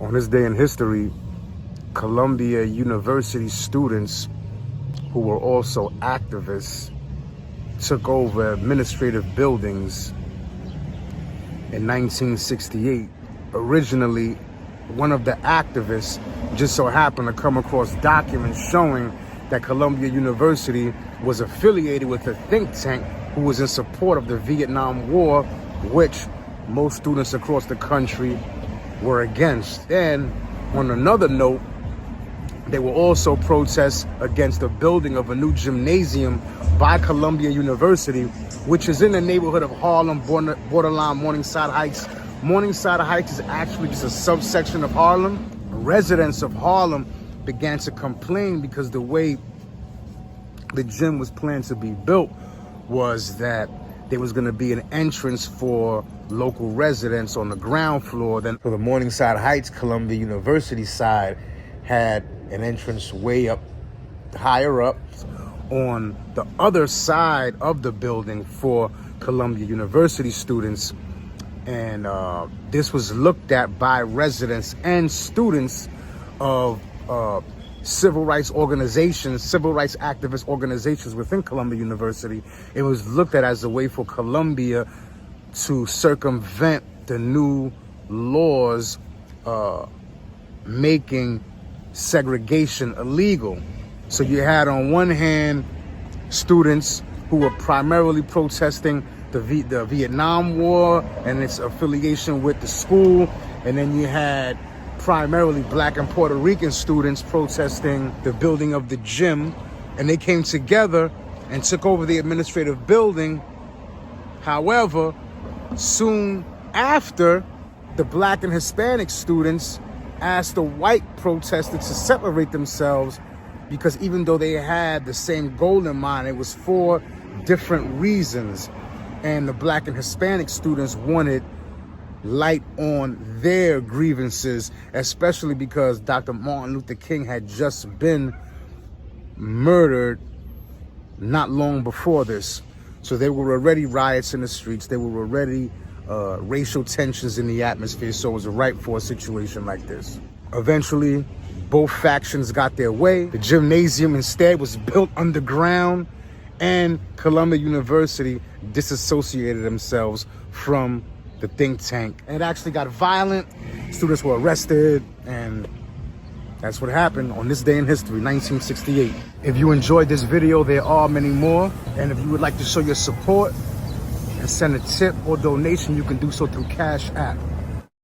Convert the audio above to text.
On this day in history, Columbia University students who were also activists took over administrative buildings in 1968. Originally, one of the activists just so happened to come across documents showing that Columbia University was affiliated with a think tank who was in support of the Vietnam War, which most students across the country were against. And on another note, there were also protests against the building of a new gymnasium by Columbia University, which is in the neighborhood of Harlem, borderline Morningside Heights. Morningside Heights is actually just a subsection of Harlem. Residents of Harlem began to complain because the way the gym was planned to be built was that there was going to be an entrance for local residents on the ground floor. Then for the Morningside Heights, Columbia University side had an entrance way up, higher up on the other side of the building for Columbia University students. And this was looked at by residents and students of civil rights organizations, civil rights activist organizations within Columbia University. It was looked at as a way for Columbia to circumvent the new laws making segregation illegal. So you had on one hand students who were primarily protesting the Vietnam War and its affiliation with the school, and then you had primarily Black and Puerto Rican students protesting the building of the gym, and they came together and took over the administrative building. However, soon after, the Black and Hispanic students asked the white protesters to separate themselves, because even though they had the same goal in mind, it was for different reasons. And the Black and Hispanic students wanted light on their grievances, especially because Dr. Martin Luther King had just been murdered not long before this. So there were already riots in the streets. There were already racial tensions in the atmosphere. So it was ripe for a situation like this. Eventually, both factions got their way. The gymnasium instead was built underground, and Columbia University disassociated themselves from the think tank. And it actually got violent. Students were arrested, and that's what happened on this day in history, 1968. If you enjoyed this video, there are many more. And if you would like to show your support and send a tip or donation, you can do so through Cash App.